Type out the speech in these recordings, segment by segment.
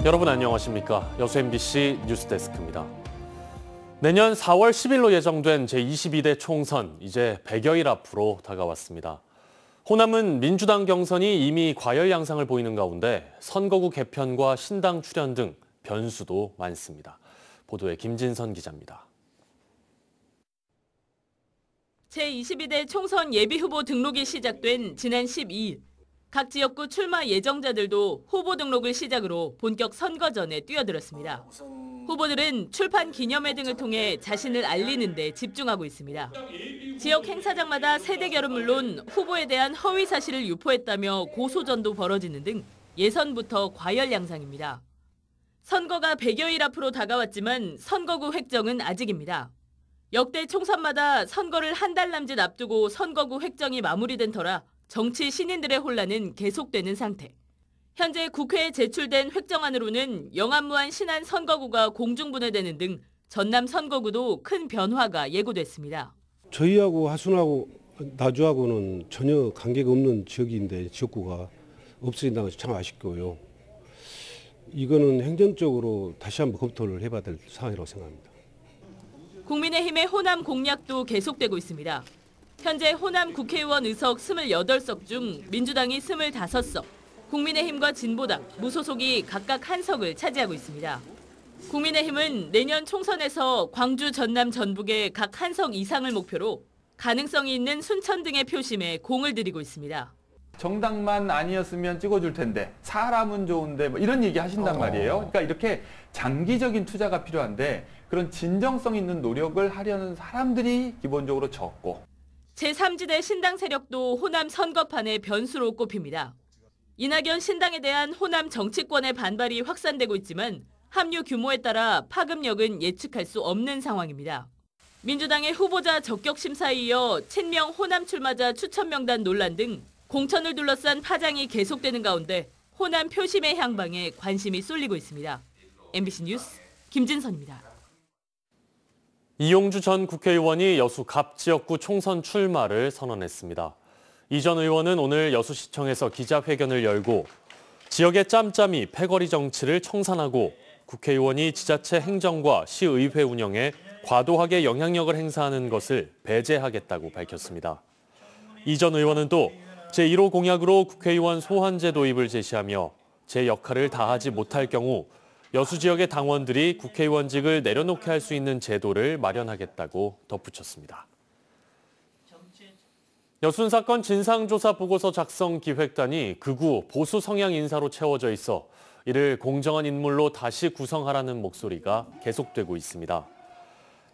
여러분 안녕하십니까? 여수 MBC 뉴스데스크입니다. 내년 4월 10일로 예정된 제22대 총선, 이제 100여일 앞으로 다가왔습니다. 호남은 민주당 경선이 이미 과열 양상을 보이는 가운데 선거구 개편과 신당 출연 등 변수도 많습니다. 보도에 김진선 기자입니다. 제22대 총선 예비후보 등록이 시작된 지난 12일. 각 지역구 출마 예정자들도 후보 등록을 시작으로 본격 선거전에 뛰어들었습니다. 후보들은 출판 기념회 등을 통해 자신을 알리는 데 집중하고 있습니다. 지역 행사장마다 세대결은 물론 후보에 대한 허위 사실을 유포했다며 고소전도 벌어지는 등 예선부터 과열 양상입니다. 선거가 100여일 앞으로 다가왔지만 선거구 획정은 아직입니다. 역대 총선마다 선거를 한 달 남짓 앞두고 선거구 획정이 마무리된 터라 정치 신인들의 혼란은 계속되는 상태. 현재 국회에 제출된 획정안으로는 영암무안 신안 선거구가 공중분해되는 등 전남 선거구도 큰 변화가 예고됐습니다. 저희하고 하순하고 나주하고는 전혀 관계가 없는 지역인데 지역구가 없어진다는 것이 참 아쉽고요. 이거는 행정적으로 다시 한번 검토를 해봐야 될 상황이라고 생각합니다. 국민의힘의 호남 공략도 계속되고 있습니다. 현재 호남 국회의원 의석 28석 중 민주당이 25석, 국민의힘과 진보당, 무소속이 각각 한 석을 차지하고 있습니다. 국민의힘은 내년 총선에서 광주, 전남, 전북에 각 한 석 이상을 목표로 가능성이 있는 순천 등의 표심에 공을 들이고 있습니다. 정당만 아니었으면 찍어줄 텐데 사람은 좋은데 뭐 이런 얘기 하신단 말이에요. 그러니까 이렇게 장기적인 투자가 필요한데 그런 진정성 있는 노력을 하려는 사람들이 기본적으로 적고. 제3지대 신당 세력도 호남 선거판의 변수로 꼽힙니다. 이낙연 신당에 대한 호남 정치권의 반발이 확산되고 있지만 합류 규모에 따라 파급력은 예측할 수 없는 상황입니다. 민주당의 후보자 적격 심사에 이어 친명 호남 출마자 추천 명단 논란 등 공천을 둘러싼 파장이 계속되는 가운데 호남 표심의 향방에 관심이 쏠리고 있습니다. MBC 뉴스 김진선입니다. 이용주 전 국회의원이 여수 갑 지역구 총선 출마를 선언했습니다. 이 전 의원은 오늘 여수시청에서 기자회견을 열고 지역의 짬짬이 패거리 정치를 청산하고 국회의원이 지자체 행정과 시의회 운영에 과도하게 영향력을 행사하는 것을 배제하겠다고 밝혔습니다. 이 전 의원은 또 제1호 공약으로 국회의원 소환제 도입을 제시하며 제 역할을 다하지 못할 경우 여수 지역의 당원들이 국회의원직을 내려놓게 할 수 있는 제도를 마련하겠다고 덧붙였습니다. 여순 사건 진상조사 보고서 작성 기획단이 극우 보수 성향 인사로 채워져 있어 이를 공정한 인물로 다시 구성하라는 목소리가 계속되고 있습니다.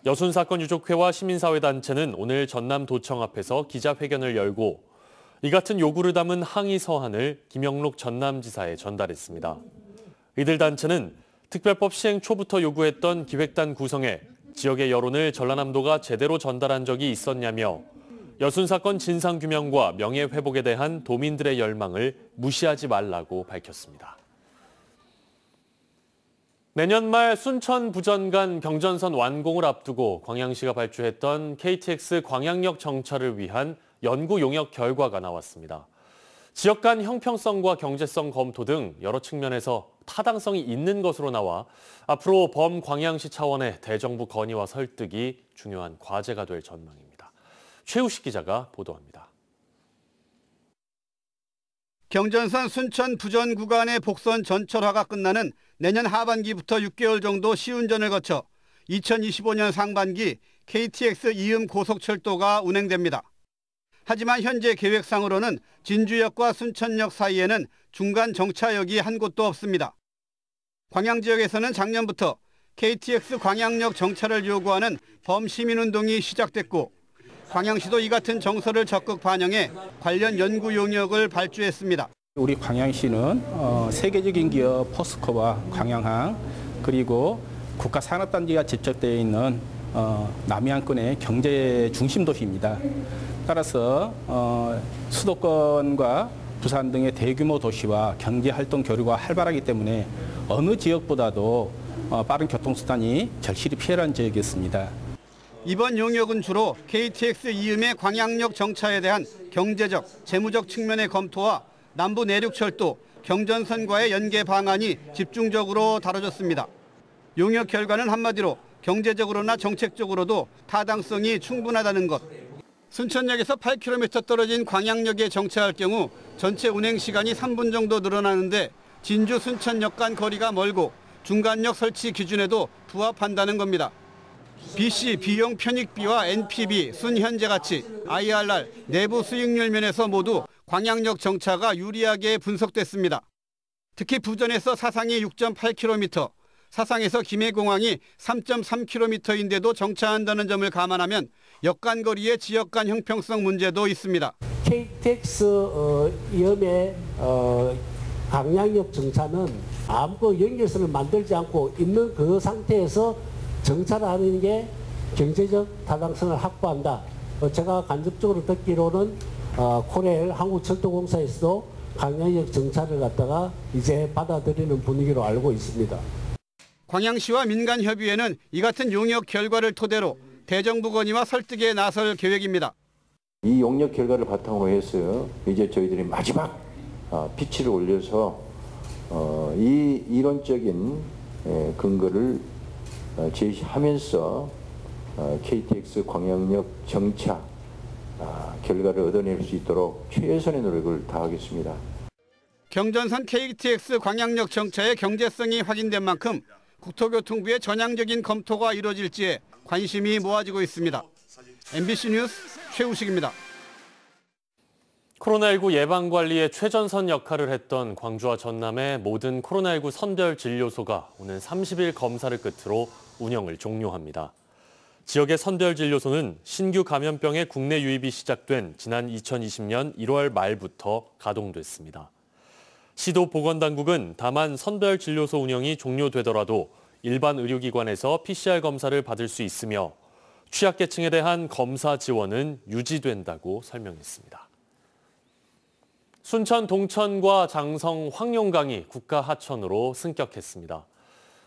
여순 사건 유족회와 시민사회단체는 오늘 전남도청 앞에서 기자회견을 열고 이 같은 요구를 담은 항의 서한을 김영록 전남지사에 전달했습니다. 이들 단체는 특별법 시행 초부터 요구했던 기획단 구성에 지역의 여론을 전라남도가 제대로 전달한 적이 있었냐며 여순 사건 진상규명과 명예회복에 대한 도민들의 열망을 무시하지 말라고 밝혔습니다. 내년 말 순천 부전 간 경전선 완공을 앞두고 광양시가 발주했던 KTX 광양역 정차를 위한 연구 용역 결과가 나왔습니다. 지역 간 형평성과 경제성 검토 등 여러 측면에서 타당성이 있는 것으로 나와 앞으로 범광양시 차원의 대정부 건의와 설득이 중요한 과제가 될 전망입니다. 최우식 기자가 보도합니다. 경전선 순천 부전 구간의 복선 전철화가 끝나는 내년 하반기부터 6개월 정도 시운전을 거쳐 2025년 상반기 KTX 이음 고속철도가 운행됩니다. 하지만 현재 계획상으로는 진주역과 순천역 사이에는 중간 정차역이 한 곳도 없습니다. 광양 지역에서는 작년부터 KTX 광양역 정차를 요구하는 범시민운동이 시작됐고 광양시도 이 같은 정서를 적극 반영해 관련 연구 용역을 발주했습니다. 우리 광양시는 세계적인 기업 포스코와 광양항 그리고 국가산업단지가 집적되어 있는 남해안권의 경제 중심 도시입니다. 따라서 수도권과 부산 등의 대규모 도시와 경제활동 교류가 활발하기 때문에 어느 지역보다도 빠른 교통수단이 절실히 필요한 지역이었습니다. 이번 용역은 주로 KTX 이음의 광양역 정차에 대한 경제적, 재무적 측면의 검토와 남부 내륙철도, 경전선과의 연계 방안이 집중적으로 다뤄졌습니다. 용역 결과는 한마디로 경제적으로나 정책적으로도 타당성이 충분하다는 것. 순천역에서 8km 떨어진 광양역에 정차할 경우 전체 운행 시간이 3분 정도 늘어나는데 진주 순천역 간 거리가 멀고 중간역 설치 기준에도 부합한다는 겁니다. BC 비용 편익비와 NPV, 순현재 가치, IRR, 내부 수익률 면에서 모두 광양역 정차가 유리하게 분석됐습니다. 특히 부전에서 사상이 6.8km, 사상에서 김해공항이 3.3km인데도 정차한다는 점을 감안하면 역 간 거리의 지역 간 형평성 문제도 있습니다. KTX 이음의 광양역 정차는 아무 연결선을 만들지 않고 있는 그 상태에서 정차를 하는 게 경제적 타당성을 확보한다. 제가 간접적으로 듣기로는 코레일 한국철도공사에서도 광양역 정차를 갖다가 이제 받아들이는 분위기로 알고 있습니다. 광양시와 민간협의회는 이 같은 용역 결과를 토대로 대정부 건의와 설득에 나설 계획입니다. 이 용역 결과를 바탕으로 해서 이제 저희들이 마지막 피치를 올려서 이 이론적인 근거를 제시하면서 KTX 광양역 정차 결과를 얻어낼 수 있도록 최선의 노력을 다하겠습니다. 경전선 KTX 광양역 정차의 경제성이 확인된 만큼 국토교통부의 전향적인 검토가 이루어질지에 관심이 모아지고 있습니다. MBC 뉴스 최우식입니다. 코로나19 예방관리에 최전선 역할을 했던 광주와 전남의 모든 코로나19 선별 진료소가 오는 30일 검사를 끝으로 운영을 종료합니다. 지역의 선별 진료소는 신규 감염병의 국내 유입이 시작된 지난 2020년 1월 말부터 가동됐습니다. 시도 보건당국은 다만 선별 진료소 운영이 종료되더라도 일반 의료기관에서 PCR 검사를 받을 수 있으며 취약계층에 대한 검사 지원은 유지된다고 설명했습니다. 순천 동천과 장성 황룡강이 국가하천으로 승격했습니다.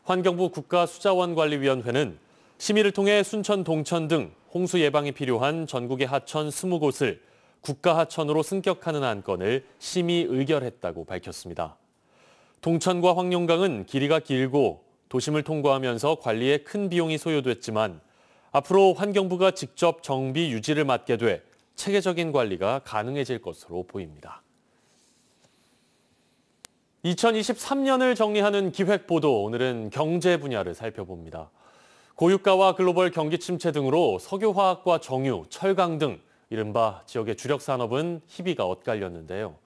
환경부 국가수자원관리위원회는 심의를 통해 순천 동천 등 홍수 예방이 필요한 전국의 하천 20곳을 국가하천으로 승격하는 안건을 심의 의결했다고 밝혔습니다. 동천과 황룡강은 길이가 길고 도심을 통과하면서 관리에 큰 비용이 소요됐지만 앞으로 환경부가 직접 정비 유지를 맡게 돼 체계적인 관리가 가능해질 것으로 보입니다. 2023년을 정리하는 기획보도, 오늘은 경제 분야를 살펴봅니다. 고유가와 글로벌 경기 침체 등으로 석유화학과 정유, 철강 등 이른바 지역의 주력 산업은 희비가 엇갈렸는데요.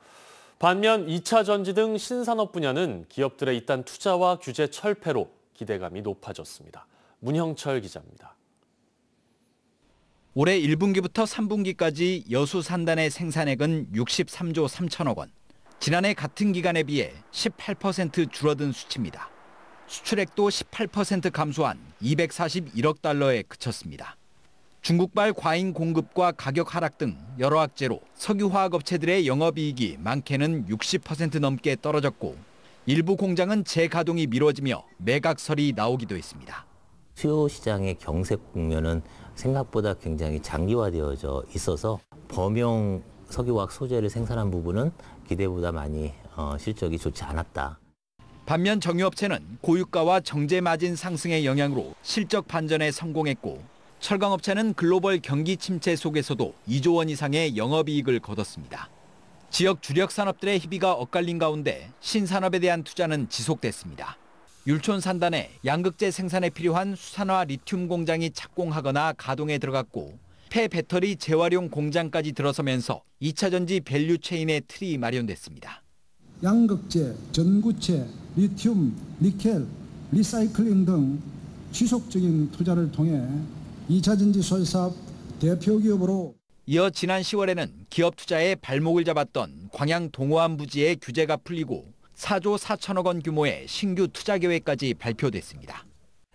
반면 2차 전지 등 신산업 분야는 기업들의 잇단 투자와 규제 철폐로 기대감이 높아졌습니다. 문형철 기자입니다. 올해 1분기부터 3분기까지 여수 산단의 생산액은 63조 3천억 원. 지난해 같은 기간에 비해 18% 줄어든 수치입니다. 수출액도 18% 감소한 241억 달러에 그쳤습니다. 중국발 과잉 공급과 가격 하락 등 여러 악재로 석유화학 업체들의 영업이익이 많게는 60% 넘게 떨어졌고 일부 공장은 재가동이 미뤄지며 매각설이 나오기도 했습니다. 수요 시장의 경색 국면은 생각보다 굉장히 장기화되어져 있어서 범용 석유화학 소재를 생산한 부분은 기대보다 많이 실적이 좋지 않았다. 반면 정유업체는 고유가와 정제 마진 상승의 영향으로 실적 반전에 성공했고 철강업체는 글로벌 경기 침체 속에서도 2조 원 이상의 영업이익을 거뒀습니다. 지역 주력 산업들의 희비가 엇갈린 가운데 신산업에 대한 투자는 지속됐습니다. 율촌 산단에 양극재 생산에 필요한 수산화 리튬 공장이 착공하거나 가동에 들어갔고 폐배터리 재활용 공장까지 들어서면서 2차 전지 밸류 체인의 틀이 마련됐습니다. 양극재, 전구체, 리튬, 니켈, 리사이클링 등 지속적인 투자를 통해 2차 전지 설사업 대표 기업으로 이어 지난 10월에는 기업 투자에 발목을 잡았던 광양 동호안 부지의 규제가 풀리고 4조 4천억 원 규모의 신규 투자 계획까지 발표됐습니다.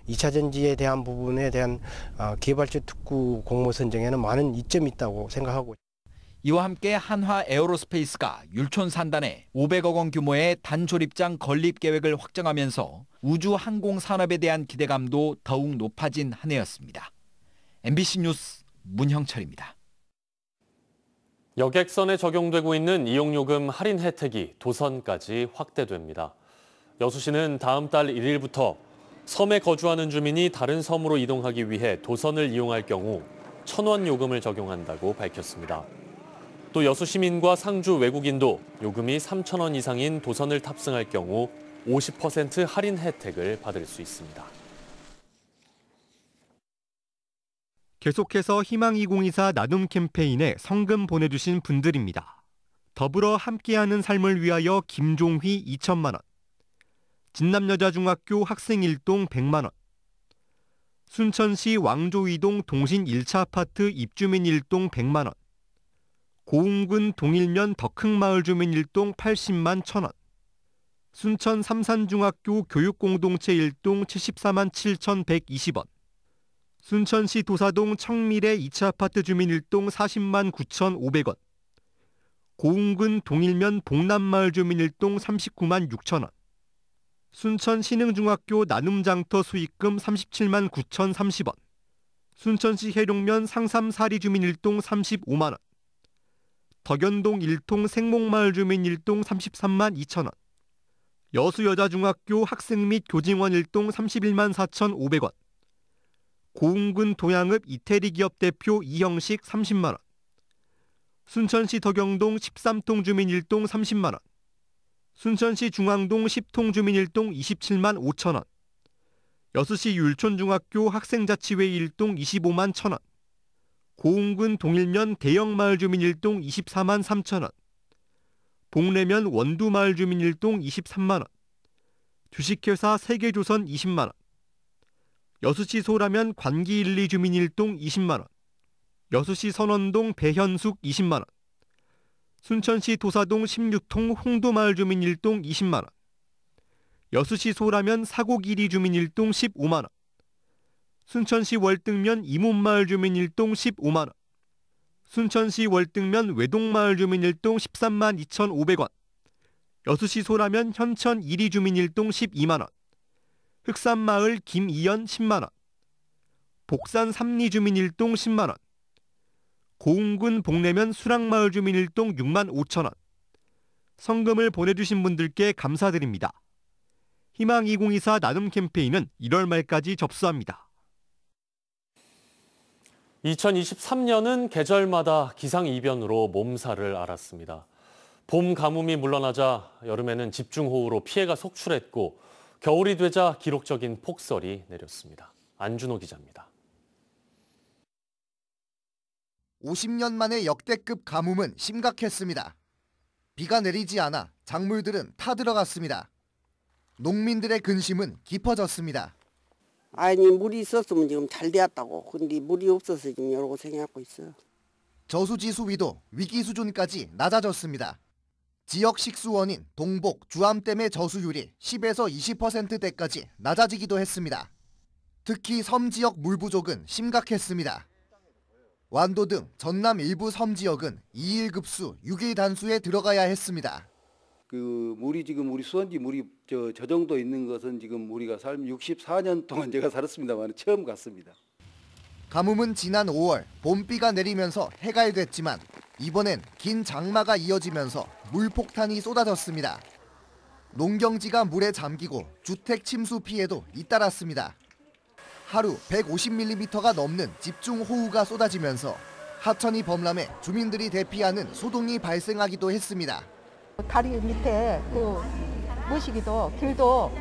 2차 전지에 대한 부분에 대한 개발처 특구 공모 선정에는 많은 이점이 있다고 생각하고 이와 함께 한화 에어로스페이스가 율촌 산단에 500억 원 규모의 단조립장 건립 계획을 확정하면서 우주 항공 산업에 대한 기대감도 더욱 높아진 한 해였습니다. MBC 뉴스 문형철입니다. 여객선에 적용되고 있는 이용요금 할인 혜택이 도선까지 확대됩니다. 여수시는 다음 달 1일부터 섬에 거주하는 주민이 다른 섬으로 이동하기 위해 도선을 이용할 경우 1,000원 요금을 적용한다고 밝혔습니다. 또 여수 시민과 상주 외국인도 요금이 3,000원 이상인 도선을 탑승할 경우 50% 할인 혜택을 받을 수 있습니다. 계속해서 희망2024 나눔 캠페인에 성금 보내주신 분들입니다. 더불어 함께하는 삶을 위하여 김종휘 2천만 원, 진남여자중학교 학생 일동 100만 원, 순천시 왕조이동 동신 1차 아파트 입주민 일동 100만 원, 고흥군 동일면 덕흥마을 주민 일동 80만 1,000원, 순천 삼산중학교 교육공동체 일동 74만 7,120원, 순천시 도사동 청미래 2차 아파트 주민 일동 40만 9,500원, 고흥군 동일면 봉남마을 주민 일동 39만 6천원, 순천 신흥중학교 나눔장터 수익금 37만 9,030원, 순천시 해룡면 상삼사리 주민 일동 35만 원, 덕연동 일통 생목마을 주민 일동 33만 2천원, 여수여자중학교 학생 및 교직원 일동 31만 4,500원, 고흥군 동양읍 이태리 기업 대표 이형식 30만 원, 순천시 덕영동 13통 주민 일동 30만 원, 순천시 중앙동 10통 주민 일동 27만 5천 원, 여수시 율촌중학교 학생자치회 일동 25만 1,000원, 고흥군 동일면 대영마을 주민 일동 24만 3천 원, 봉래면 원두마을 주민 일동 23만 원, 주식회사 세계조선 20만 원, 여수시 소라면 관기 1, 2 주민 일동 20만 원, 여수시 선원동 배현숙 20만 원, 순천시 도사동 16통 홍도마을 주민 일동 20만 원, 여수시 소라면 사곡1리 주민 일동 15만 원, 순천시 월등면 이문마을 주민 일동 15만 원, 순천시 월등면 외동마을 주민 일동 13만 2,500원, 여수시 소라면 현천 1리 주민 일동 12만 원, 흑산마을 김이연 10만 원, 복산 3리 주민 일동 10만 원, 고흥군 복내면 수락마을 주민 일동 6만 5천 원. 성금을 보내주신 분들께 감사드립니다. 희망2024 나눔 캠페인은 1월 말까지 접수합니다. 2023년은 계절마다 기상이변으로 몸살을 앓았습니다. 봄 가뭄이 물러나자 여름에는 집중호우로 피해가 속출했고 겨울이 되자 기록적인 폭설이 내렸습니다. 안준호 기자입니다. 50년 만의 역대급 가뭄은 심각했습니다. 비가 내리지 않아 작물들은 타들어갔습니다. 농민들의 근심은 깊어졌습니다. 아니 물이 있었으면 지금 잘 되었다고. 근데 물이 없어서 지금 여러 고생하고 있어요. 저수지 수위도 위기 수준까지 낮아졌습니다. 지역 식수원인 동복, 주암댐의 저수율이 10에서 20%대까지 낮아지기도 했습니다. 특히 섬 지역 물 부족은 심각했습니다. 완도 등 전남 일부 섬 지역은 2일 급수, 6일 단수에 들어가야 했습니다. 물이 지금 우리 수원지 물이 저 정도 있는 것은 지금 우리가 64년 동안 제가 살았습니다만 처음 갔습니다. 가뭄은 지난 5월 봄비가 내리면서 해갈됐지만 이번엔 긴 장마가 이어지면서 물폭탄이 쏟아졌습니다. 농경지가 물에 잠기고 주택 침수 피해도 잇따랐습니다. 하루 150mm가 넘는 집중호우가 쏟아지면서 하천이 범람해 주민들이 대피하는 소동이 발생하기도 했습니다. 다리 밑에 그 무시기도 길도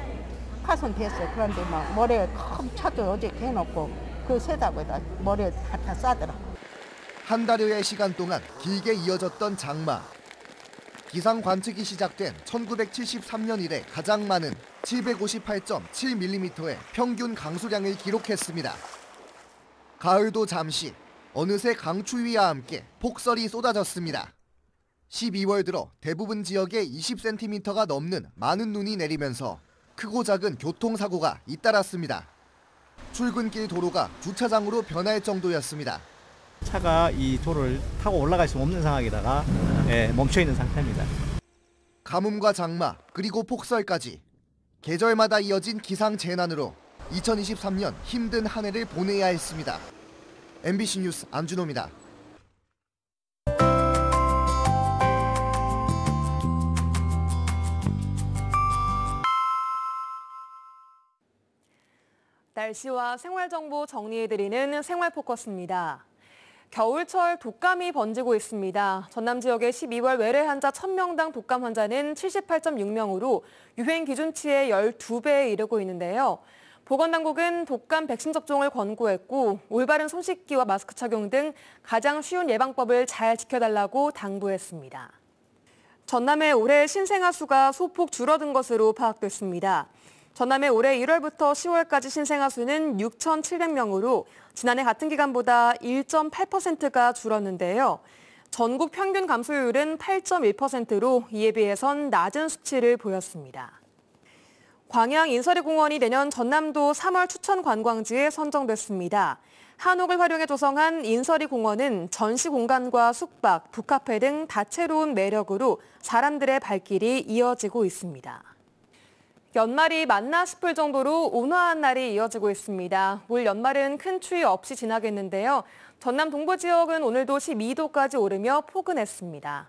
파손됐어요. 그런데 막 모래 큰 차도 어제 해놓고 그 세다보다 모래 다 싸더라고. 한 달여의 시간 동안 길게 이어졌던 장마. 기상 관측이 시작된 1973년 이래 가장 많은 758.7mm의 평균 강수량을 기록했습니다. 가을도 잠시, 어느새 강추위와 함께 폭설이 쏟아졌습니다. 12월 들어 대부분 지역에 20cm가 넘는 많은 눈이 내리면서 크고 작은 교통사고가 잇따랐습니다. 출근길 도로가 주차장으로 변할 정도였습니다. 차가 이 도로를 타고 올라갈 수 없는 상황에다가 멈춰 있는 상태입니다. 가뭄과 장마 그리고 폭설까지 계절마다 이어진 기상 재난으로 2023년 힘든 한 해를 보내야 했습니다. MBC 뉴스 안준호입니다. 날씨와 생활정보 정리해드리는 생활포커스입니다. 겨울철 독감이 번지고 있습니다. 전남 지역의 12월 외래 환자 1000명당 독감 환자는 78.6명으로 유행 기준치의 12배에 이르고 있는데요. 보건당국은 독감 백신 접종을 권고했고 올바른 손 씻기와 마스크 착용 등 가장 쉬운 예방법을 잘 지켜달라고 당부했습니다. 전남의 올해 신생아 수가 소폭 줄어든 것으로 파악됐습니다. 전남의 올해 1월부터 10월까지 신생아 수는 6,700명으로 지난해 같은 기간보다 1.8%가 줄었는데요. 전국 평균 감소율은 8.1%로 이에 비해선 낮은 수치를 보였습니다. 광양 인설이공원이 내년 전남도 3월 추천 관광지에 선정됐습니다. 한옥을 활용해 조성한 인설이공원은 전시 공간과 숙박, 북카페 등 다채로운 매력으로 사람들의 발길이 이어지고 있습니다. 연말이 맞나 싶을 정도로 온화한 날이 이어지고 있습니다. 올 연말은 큰 추위 없이 지나겠는데요. 전남 동부 지역은 오늘도 12도까지 오르며 포근했습니다.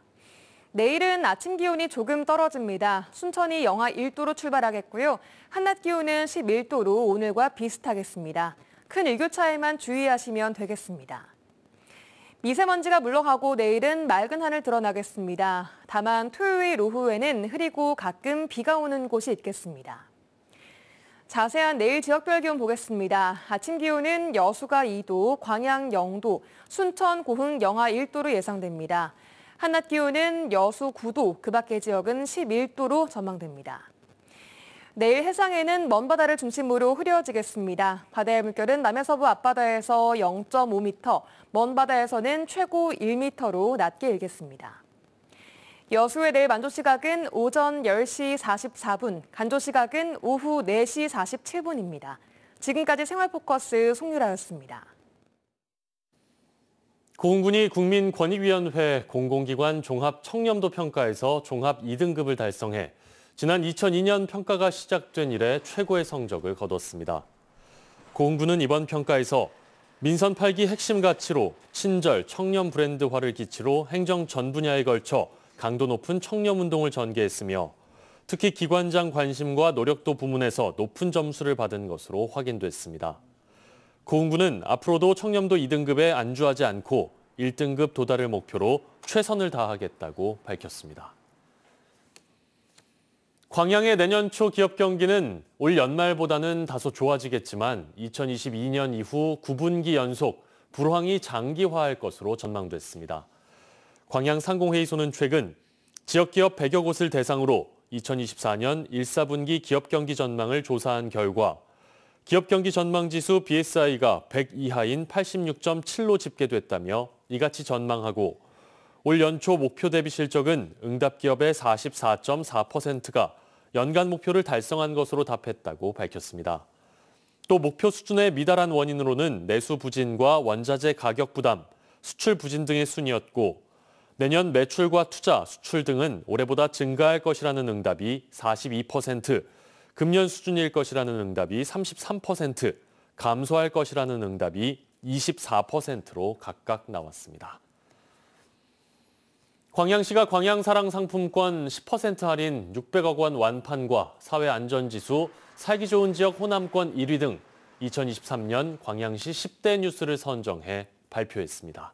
내일은 아침 기온이 조금 떨어집니다. 순천이 영하 1도로 출발하겠고요. 한낮 기온은 11도로 오늘과 비슷하겠습니다. 큰 일교차에만 주의하시면 되겠습니다. 미세먼지가 물러가고 내일은 맑은 하늘 드러나겠습니다. 다만 토요일 오후에는 흐리고 가끔 비가 오는 곳이 있겠습니다. 자세한 내일 지역별 기온 보겠습니다. 아침 기온은 여수가 2도, 광양 0도, 순천, 고흥 영하 1도로 예상됩니다. 한낮 기온은 여수 9도, 그 밖의 지역은 11도로 전망됩니다. 내일 해상에는 먼바다를 중심으로 흐려지겠습니다. 바다의 물결은 남해서부 앞바다에서 0.5m, 먼바다에서는 최고 1m로 낮게 일겠습니다. 여수의 내일 만조 시각은 오전 10시 44분, 간조 시각은 오후 4시 47분입니다. 지금까지 생활포커스 송유라였습니다. 고흥군이 국민권익위원회 공공기관 종합청렴도 평가에서 종합 2등급을 달성해 지난 2002년 평가가 시작된 이래 최고의 성적을 거뒀습니다. 고흥군은 이번 평가에서 민선 8기 핵심 가치로 친절, 청렴 브랜드화를 기치로 행정 전 분야에 걸쳐 강도 높은 청렴운동을 전개했으며 특히 기관장 관심과 노력도 부문에서 높은 점수를 받은 것으로 확인됐습니다. 고흥군은 앞으로도 청렴도 2등급에 안주하지 않고 1등급 도달을 목표로 최선을 다하겠다고 밝혔습니다. 광양의 내년 초 기업 경기는 올 연말보다는 다소 좋아지겠지만 2022년 이후 9분기 연속 불황이 장기화할 것으로 전망됐습니다. 광양상공회의소는 최근 지역 기업 100여 곳을 대상으로 2024년 1, 4분기 기업 경기 전망을 조사한 결과 기업 경기 전망 지수 BSI가 100 이하인 86.7로 집계됐다며 이같이 전망하고 올 연초 목표 대비 실적은 응답 기업의 44.4%가 연간 목표를 달성한 것으로 답했다고 밝혔습니다. 또 목표 수준에 미달한 원인으로는 내수 부진과 원자재 가격 부담, 수출 부진 등의 순이었고 내년 매출과 투자, 수출 등은 올해보다 증가할 것이라는 응답이 42%, 금년 수준일 것이라는 응답이 33%, 감소할 것이라는 응답이 24%로 각각 나왔습니다. 광양시가 광양사랑 상품권 10% 할인 600억 원 완판과 사회안전지수 살기 좋은 지역 호남권 1위 등 2023년 광양시 10대 뉴스를 선정해 발표했습니다.